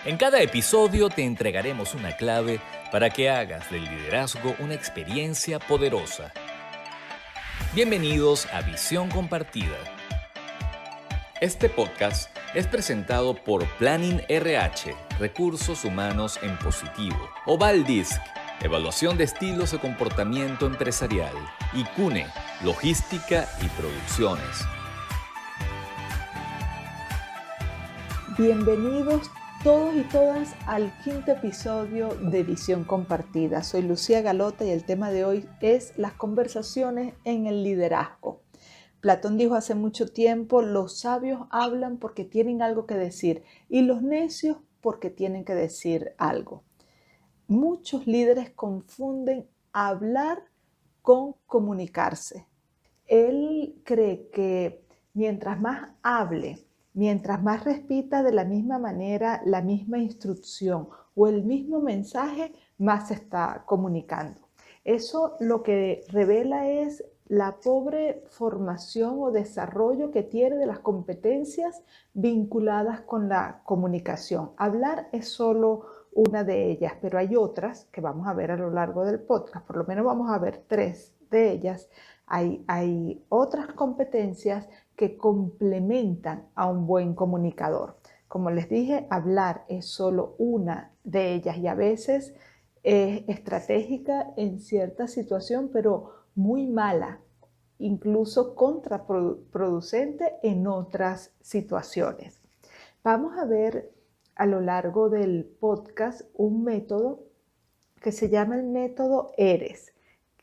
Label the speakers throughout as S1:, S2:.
S1: En cada episodio te entregaremos una clave para que hagas del liderazgo una experiencia poderosa. Bienvenidos a Visión Compartida. Este podcast es presentado por Planning RH, Recursos Humanos en Positivo, Ovaldisc, Evaluación de Estilos de Comportamiento Empresarial, y CUNE, Logística y Producciones.
S2: Bienvenidos todos y todas al quinto episodio de Visión Compartida. Soy Lucía Galota y el tema de hoy es las conversaciones en el liderazgo. Platón dijo hace mucho tiempo: los sabios hablan porque tienen algo que decir y los necios porque tienen que decir algo. Muchos líderes confunden hablar con comunicarse. Él cree que mientras más hable, mientras más repita de la misma manera la misma instrucción o el mismo mensaje, más se está comunicando. Eso lo que revela es la pobre formación o desarrollo que tiene de las competencias vinculadas con la comunicación. Hablar es solo una de ellas, pero hay otras que vamos a ver a lo largo del podcast. Por lo menos vamos a ver 3 de ellas. Hay otras competencias que complementan a un buen comunicador. Como les dije, hablar es solo una de ellas y a veces es estratégica en cierta situación, pero muy mala, incluso contraproducente en otras situaciones. Vamos a ver a lo largo del podcast un método que se llama el método ERES,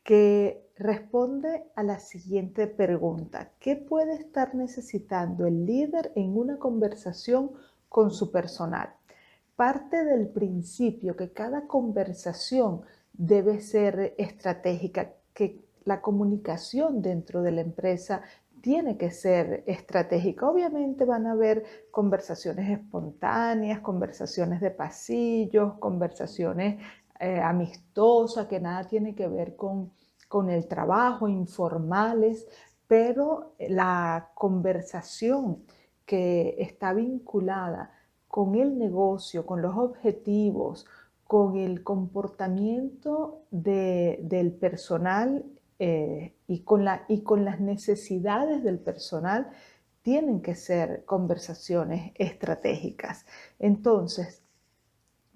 S2: que responde a la siguiente pregunta: ¿qué puede estar necesitando el líder en una conversación con su personal? Parte del principio que cada conversación debe ser estratégica, que la comunicación dentro de la empresa tiene que ser estratégica. Obviamente van a haber conversaciones espontáneas, conversaciones de pasillos, conversaciones amistosas que nada tiene que ver con el trabajo, informales, pero la conversación que está vinculada con el negocio, con los objetivos, con el comportamiento del personal y con las necesidades del personal, tienen que ser conversaciones estratégicas. Entonces,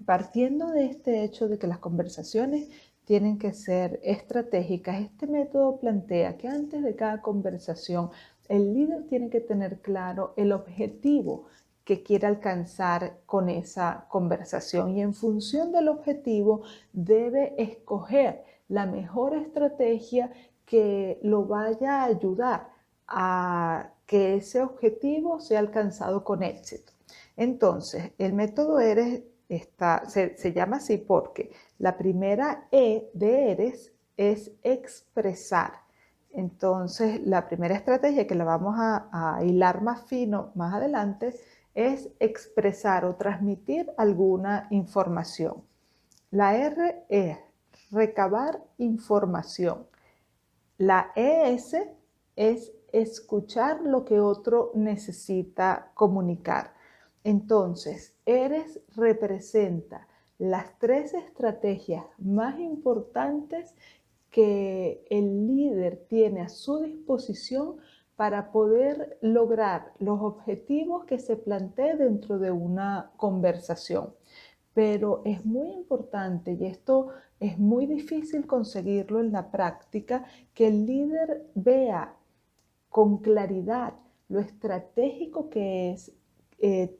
S2: partiendo de este hecho de que las conversaciones tienen que ser estratégicas, este método plantea que antes de cada conversación el líder tiene que tener claro el objetivo que quiere alcanzar con esa conversación y en función del objetivo debe escoger la mejor estrategia que lo vaya a ayudar a que ese objetivo sea alcanzado con éxito. Entonces, el método ERES se llama así porque la primera E de ERES es expresar. Entonces, la primera estrategia, que la vamos a hilar más fino más adelante, es expresar o transmitir alguna información. La R es recabar información. La ES es escuchar lo que otro necesita comunicar. Entonces, ERES representa las 3 estrategias más importantes que el líder tiene a su disposición para poder lograr los objetivos que se plantee dentro de una conversación. Pero es muy importante, y esto es muy difícil conseguirlo en la práctica, que el líder vea con claridad lo estratégico que es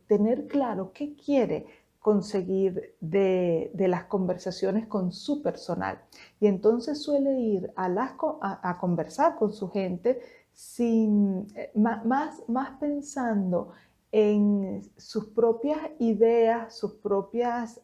S2: tener claro qué quiere conseguir de las conversaciones con su personal. Y entonces suele ir a conversar con su gente más pensando en sus propias ideas, sus propias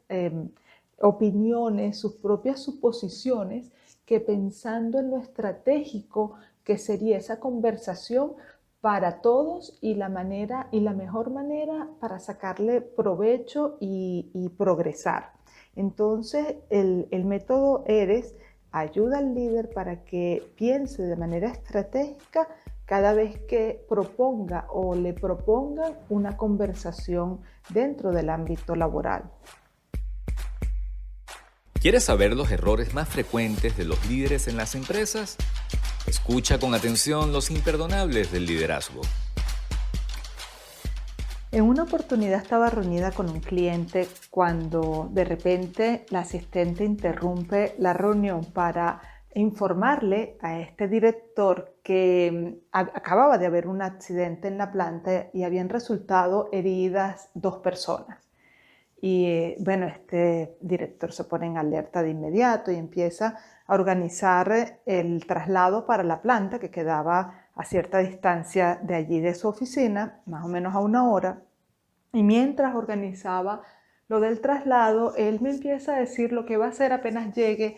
S2: opiniones, sus propias suposiciones, que pensando en lo estratégico que sería esa conversación para todos y la mejor manera para sacarle provecho y progresar. Entonces, el método ERES ayuda al líder para que piense de manera estratégica cada vez que proponga o le propongan una conversación dentro del ámbito laboral.
S1: ¿Quieres saber los errores más frecuentes de los líderes en las empresas? Escucha con atención los imperdonables del liderazgo.
S2: En una oportunidad estaba reunida con un cliente cuando de repente la asistente interrumpe la reunión para informarle a este director que acababa de haber un accidente en la planta y habían resultado heridas 2 personas. Y bueno, este director se pone en alerta de inmediato y empieza a organizar el traslado para la planta que quedaba a cierta distancia de allí de su oficina, más o menos a 1 hora. Y mientras organizaba lo del traslado, él me empieza a decir lo que va a hacer apenas llegue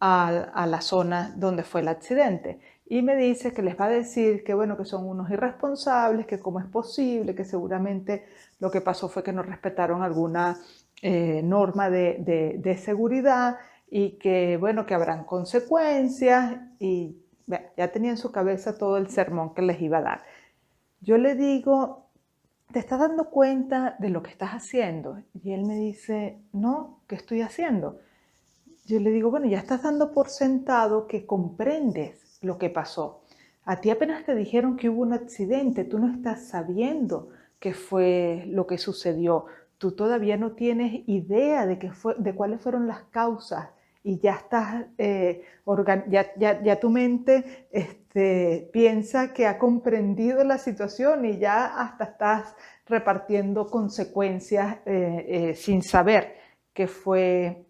S2: a la zona donde fue el accidente. Y me dice que les va a decir que, bueno, que son unos irresponsables, que cómo es posible, que seguramente lo que pasó fue que no respetaron alguna norma de seguridad y que, bueno, que habrán consecuencias. Y bueno, ya tenía en su cabeza todo el sermón que les iba a dar. Yo le digo, ¿te estás dando cuenta de lo que estás haciendo? Y él me dice, no, ¿qué estoy haciendo? Yo le digo, bueno, ya estás dando por sentado que comprendes lo que pasó. A ti apenas te dijeron que hubo un accidente, tú no estás sabiendo qué fue lo que sucedió. Tú todavía no tienes idea de cuáles fueron las causas y ya estás, ya tu mente piensa que ha comprendido la situación y ya hasta estás repartiendo consecuencias sin saber qué fue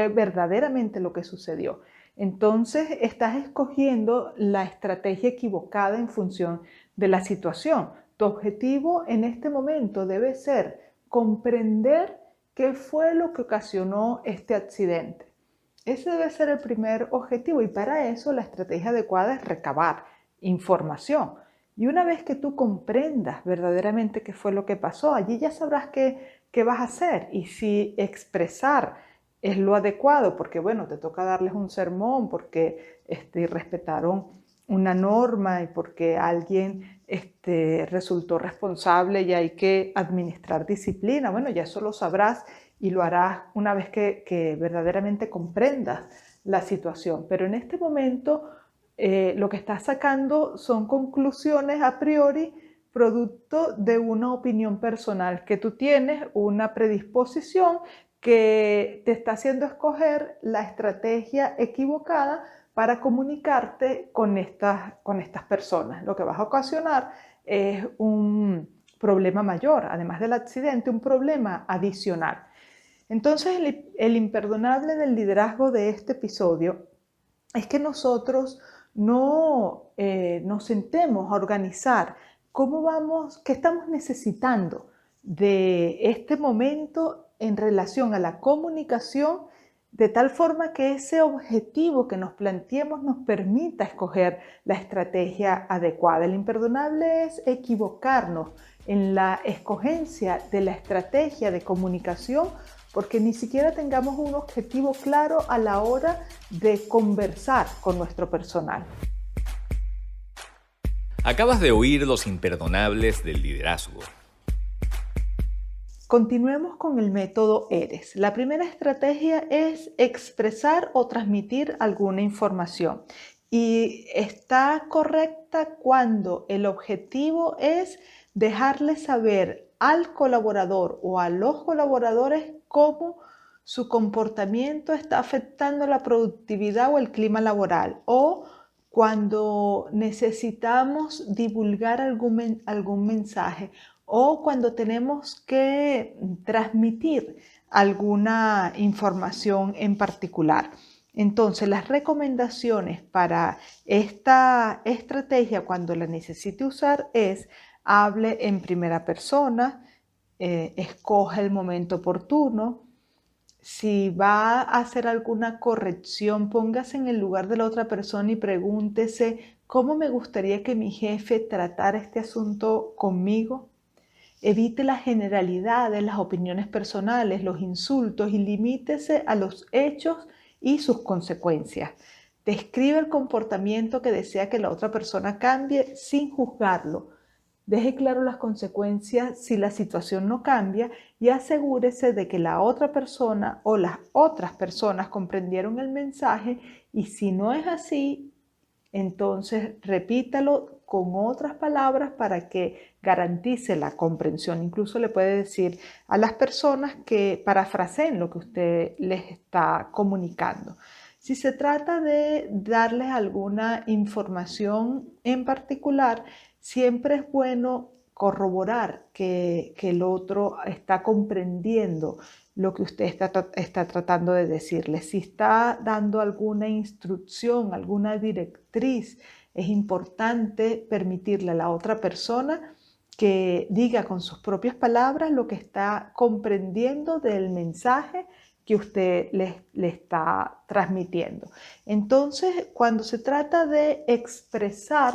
S2: verdaderamente lo que sucedió. Entonces estás escogiendo la estrategia equivocada en función de la situación. Tu objetivo en este momento debe ser comprender qué fue lo que ocasionó este accidente. Ese debe ser el primer objetivo y para eso la estrategia adecuada es recabar información. Y una vez que tú comprendas verdaderamente qué fue lo que pasó, allí ya sabrás qué vas a hacer y si expresar es lo adecuado, porque bueno, te toca darles un sermón, porque respetaron una norma y porque alguien resultó responsable y hay que administrar disciplina. Bueno, ya eso lo sabrás y lo harás una vez que verdaderamente comprendas la situación. Pero en este momento lo que estás sacando son conclusiones a priori producto de una opinión personal que tú tienes, una predisposición que te está haciendo escoger la estrategia equivocada para comunicarte con estas personas. Lo que vas a ocasionar es un problema mayor, además del accidente, un problema adicional. Entonces, el imperdonable del liderazgo de este episodio es que nosotros no nos sentemos a organizar qué estamos necesitando de este momento en relación a la comunicación, de tal forma que ese objetivo que nos planteemos nos permita escoger la estrategia adecuada. El imperdonable es equivocarnos en la escogencia de la estrategia de comunicación porque ni siquiera tengamos un objetivo claro a la hora de conversar con nuestro personal.
S1: Acabas de oír los imperdonables del liderazgo.
S2: Continuemos con el método ERES. La primera estrategia es expresar o transmitir alguna información y está correcta cuando el objetivo es dejarle saber al colaborador o a los colaboradores cómo su comportamiento está afectando la productividad o el clima laboral, o cuando necesitamos divulgar algún mensaje, o cuando tenemos que transmitir alguna información en particular. Entonces, las recomendaciones para esta estrategia cuando la necesite usar es: hable en primera persona, escoja el momento oportuno. Si va a hacer alguna corrección, póngase en el lugar de la otra persona y pregúntese: ¿cómo me gustaría que mi jefe tratara este asunto conmigo? Evite las generalidades, las opiniones personales, los insultos y limítese a los hechos y sus consecuencias. Describe el comportamiento que desea que la otra persona cambie sin juzgarlo. Deje claro las consecuencias si la situación no cambia y asegúrese de que la otra persona o las otras personas comprendieron el mensaje, y si no es así, entonces repítalo con otras palabras para que garantice la comprensión. Incluso le puede decir a las personas que parafraseen lo que usted les está comunicando. Si se trata de darles alguna información en particular, siempre es bueno corroborar que el otro está comprendiendo lo que usted está tratando de decirle. Si está dando alguna instrucción, alguna directriz, es importante permitirle a la otra persona que diga con sus propias palabras lo que está comprendiendo del mensaje que usted le está transmitiendo. Entonces, cuando se trata de expresar,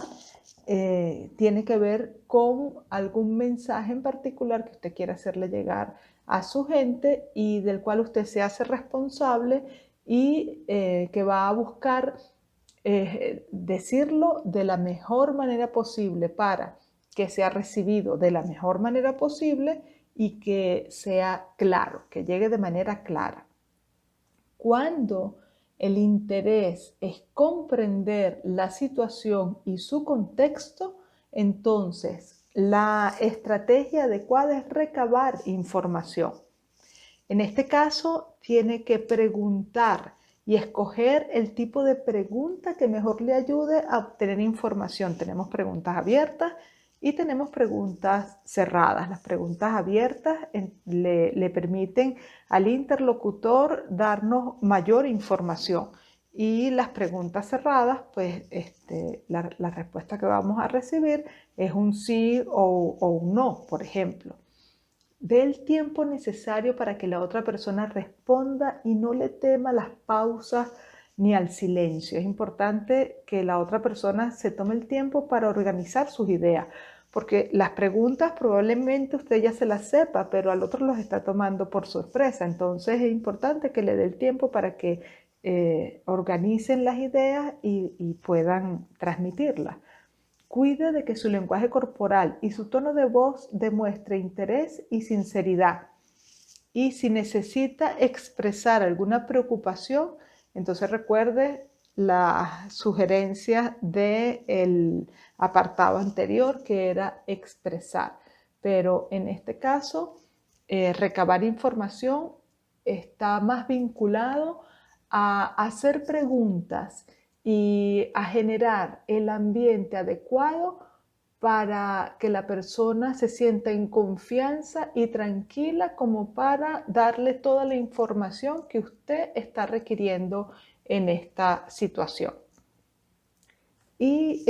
S2: tiene que ver con algún mensaje en particular que usted quiera hacerle llegar a su gente y del cual usted se hace responsable y que va a buscar decirlo de la mejor manera posible para que sea recibido de la mejor manera posible y que sea claro, que llegue de manera clara. Cuando el interés es comprender la situación y su contexto, entonces la estrategia adecuada es recabar información. En este caso, tiene que preguntar y escoger el tipo de pregunta que mejor le ayude a obtener información. Tenemos preguntas abiertas y tenemos preguntas cerradas. Las preguntas abiertas le permiten al interlocutor darnos mayor información, y las preguntas cerradas, pues la respuesta que vamos a recibir es un sí o un no, por ejemplo. Dé el tiempo necesario para que la otra persona responda y no le tema las pausas ni al silencio. Es importante que la otra persona se tome el tiempo para organizar sus ideas, porque las preguntas probablemente usted ya se las sepa, pero al otro los está tomando por sorpresa. Entonces es importante que le dé el tiempo para que organicen las ideas y puedan transmitirlas. Cuide de que su lenguaje corporal y su tono de voz demuestre interés y sinceridad. Y si necesita expresar alguna preocupación, entonces recuerde las sugerencias del apartado anterior, que era expresar. Pero en este caso, recabar información está más vinculado a hacer preguntas y a generar el ambiente adecuado para que la persona se sienta en confianza y tranquila, como para darle toda la información que usted está requiriendo en esta situación. Y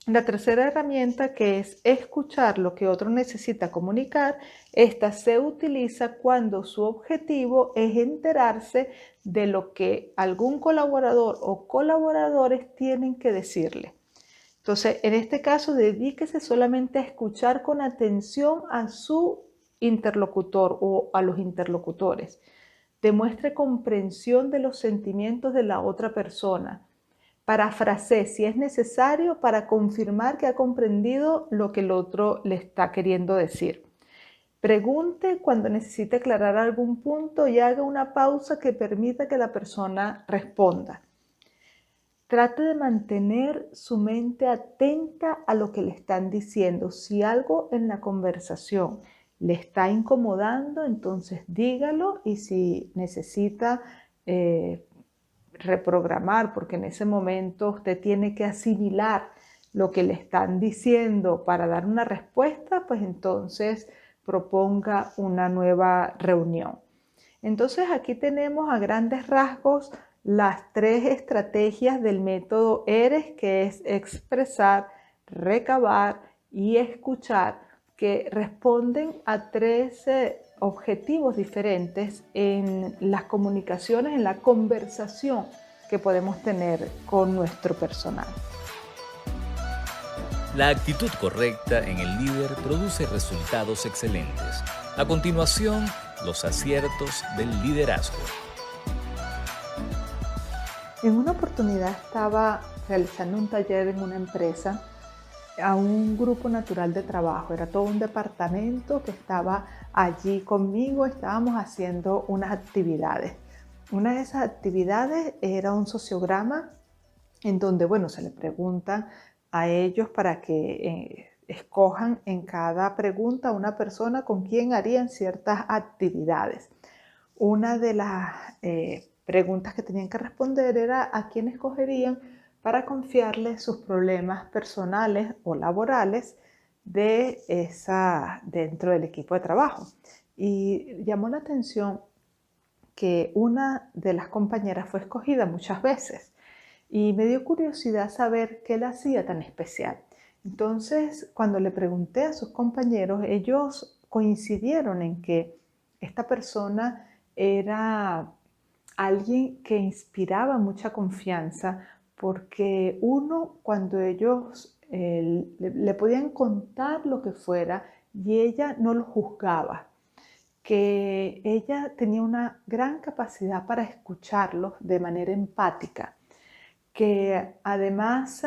S2: la tercera herramienta, que es escuchar lo que otro necesita comunicar, esta se utiliza cuando su objetivo es enterarse de lo que algún colaborador o colaboradores tienen que decirle. Entonces, en este caso, dedíquese solamente a escuchar con atención a su interlocutor o a los interlocutores. Demuestre comprensión de los sentimientos de la otra persona. Parafrasee si es necesario para confirmar que ha comprendido lo que el otro le está queriendo decir. Pregunte cuando necesite aclarar algún punto y haga una pausa que permita que la persona responda. Trate de mantener su mente atenta a lo que le están diciendo. Si algo en la conversación le está incomodando, entonces dígalo, y si necesita reprogramar, porque en ese momento usted tiene que asimilar lo que le están diciendo para dar una respuesta, pues entonces proponga una nueva reunión. Entonces aquí tenemos a grandes rasgos las 3 estrategias del método ERES, que es expresar, recabar y escuchar, que responden a 3 objetivos diferentes en las comunicaciones, en la conversación que podemos tener con nuestro personal.
S1: La actitud correcta en el líder produce resultados excelentes. A continuación, los aciertos del liderazgo.
S2: En una oportunidad estaba realizando un taller en una empresa a un grupo natural de trabajo. Era todo un departamento que estaba allí conmigo. Estábamos haciendo unas actividades. Una de esas actividades era un sociograma en donde, se le pregunta a ellos para que escojan en cada pregunta una persona con quien harían ciertas actividades. Una de las preguntas que tenían que responder era a quién escogerían para confiarles sus problemas personales o laborales dentro del equipo de trabajo. Y llamó la atención que una de las compañeras fue escogida muchas veces y me dio curiosidad saber qué la hacía tan especial. Entonces, cuando le pregunté a sus compañeros, ellos coincidieron en que esta persona era alguien que inspiraba mucha confianza porque cuando ellos le podían contar lo que fuera y ella no lo juzgaba, que ella tenía una gran capacidad para escucharlos de manera empática, que además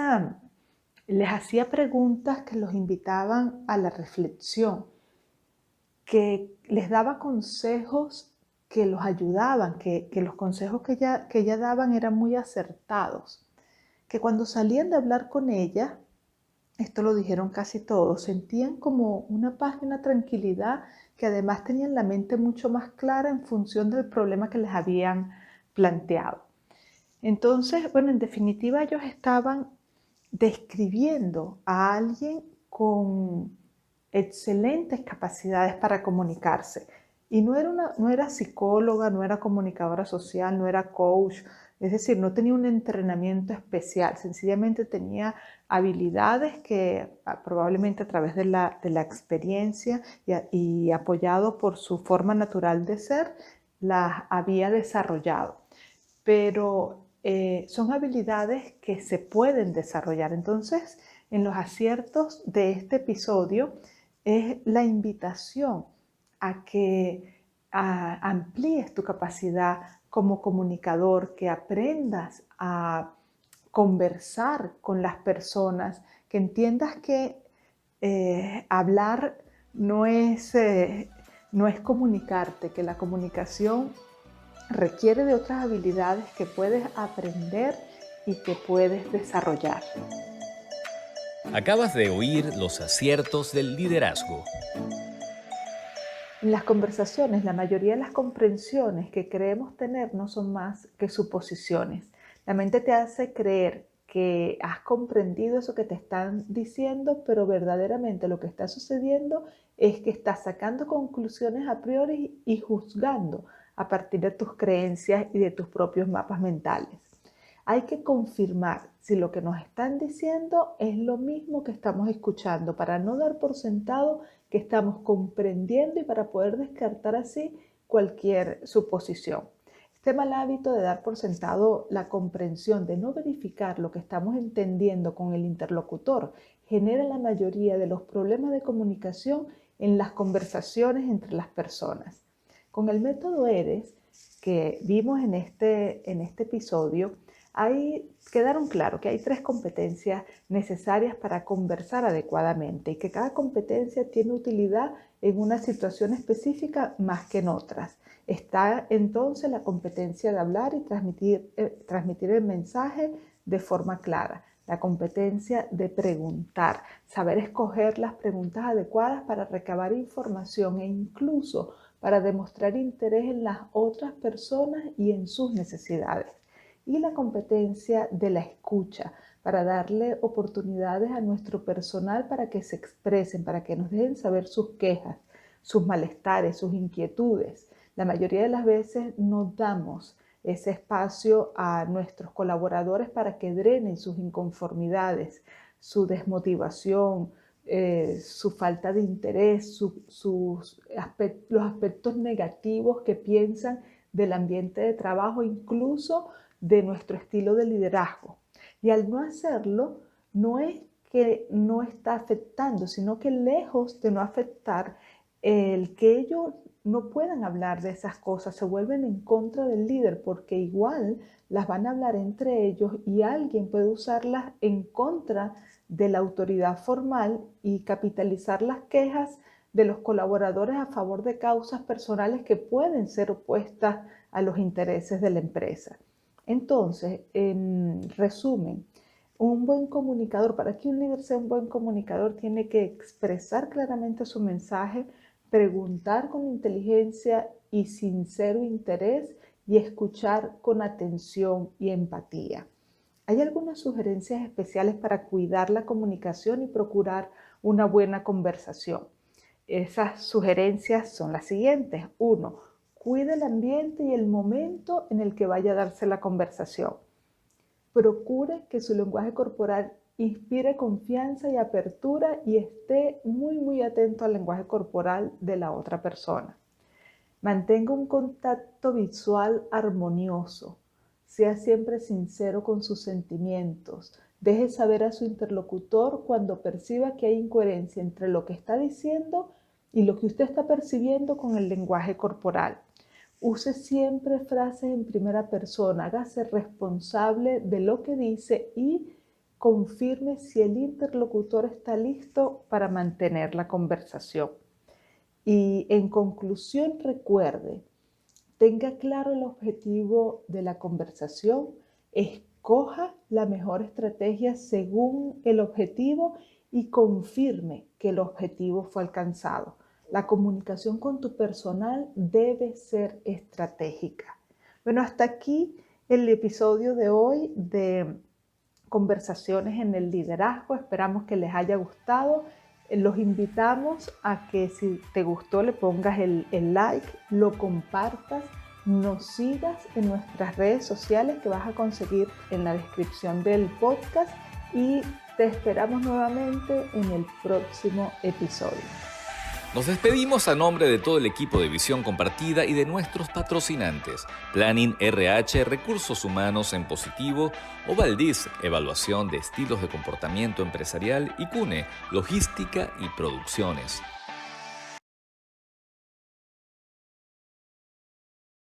S2: les hacía preguntas que los invitaban a la reflexión, que les daba consejos que los ayudaban, que los consejos que ella daban eran muy acertados, que cuando salían de hablar con ella, esto lo dijeron casi todos, sentían como una paz y una tranquilidad, que además tenían la mente mucho más clara en función del problema que les habían planteado. Entonces, en definitiva, ellos estaban describiendo a alguien con excelentes capacidades para comunicarse. Y no era psicóloga, no era comunicadora social, no era coach, es decir, no tenía un entrenamiento especial, sencillamente tenía habilidades que probablemente a través de la experiencia y apoyado por su forma natural de ser, las había desarrollado. Pero son habilidades que se pueden desarrollar. Entonces, en los aciertos de este episodio es la invitación a que amplíes tu capacidad como comunicador, que aprendas a conversar con las personas, que entiendas que hablar no es comunicarte, que la comunicación requiere de otras habilidades que puedes aprender y que puedes desarrollar.
S1: Acabas de oír los aciertos del liderazgo.
S2: En las conversaciones, la mayoría de las comprensiones que creemos tener no son más que suposiciones. La mente te hace creer que has comprendido eso que te están diciendo, pero verdaderamente lo que está sucediendo es que estás sacando conclusiones a priori y juzgando a partir de tus creencias y de tus propios mapas mentales. Hay que confirmar si lo que nos están diciendo es lo mismo que estamos escuchando para no dar por sentado que estamos comprendiendo y para poder descartar así cualquier suposición. Este mal hábito de dar por sentado la comprensión, de no verificar lo que estamos entendiendo con el interlocutor, genera la mayoría de los problemas de comunicación en las conversaciones entre las personas. Con el método ERES que vimos en este episodio, quedaron claro que hay 3 competencias necesarias para conversar adecuadamente y que cada competencia tiene utilidad en una situación específica más que en otras. Está entonces la competencia de hablar y transmitir el mensaje de forma clara. La competencia de preguntar, saber escoger las preguntas adecuadas para recabar información e incluso para demostrar interés en las otras personas y en sus necesidades. Y la competencia de la escucha, para darle oportunidades a nuestro personal para que se expresen, para que nos dejen saber sus quejas, sus malestares, sus inquietudes. La mayoría de las veces no damos ese espacio a nuestros colaboradores para que drenen sus inconformidades, su desmotivación, su falta de interés, los aspectos negativos que piensan del ambiente de trabajo, incluso de nuestro estilo de liderazgo. Y al no hacerlo, no es que no está afectando, sino que lejos de no afectar, el que ellos no puedan hablar de esas cosas, se vuelven en contra del líder porque igual las van a hablar entre ellos y alguien puede usarlas en contra de la autoridad formal y capitalizar las quejas de los colaboradores a favor de causas personales que pueden ser opuestas a los intereses de la empresa. Entonces, en resumen, un buen comunicador, para que un líder sea un buen comunicador, tiene que expresar claramente su mensaje, preguntar con inteligencia y sincero interés y escuchar con atención y empatía. Hay algunas sugerencias especiales para cuidar la comunicación y procurar una buena conversación. Esas sugerencias son las siguientes. 1. Cuide el ambiente y el momento en el que vaya a darse la conversación. Procure que su lenguaje corporal inspire confianza y apertura y esté muy atento al lenguaje corporal de la otra persona. Mantenga un contacto visual armonioso. Sea siempre sincero con sus sentimientos. Deje saber a su interlocutor cuando perciba que hay incoherencia entre lo que está diciendo y lo que usted está percibiendo con el lenguaje corporal. Use siempre frases en primera persona, hágase responsable de lo que dice y confirme si el interlocutor está listo para mantener la conversación. Y en conclusión, recuerde, tenga claro el objetivo de la conversación, escoja la mejor estrategia según el objetivo y confirme que el objetivo fue alcanzado. La comunicación con tu personal debe ser estratégica. Bueno, hasta aquí el episodio de hoy de Conversaciones en el Liderazgo. Esperamos que les haya gustado. Los invitamos a que si te gustó le pongas el like, lo compartas, nos sigas en nuestras redes sociales que vas a conseguir en la descripción del podcast y te esperamos nuevamente en el próximo episodio.
S1: Nos despedimos a nombre de todo el equipo de Visión Compartida y de nuestros patrocinantes, Planning RH, Recursos Humanos en Positivo, Valdisk, Evaluación de Estilos de Comportamiento Empresarial y CUNE, Logística y Producciones.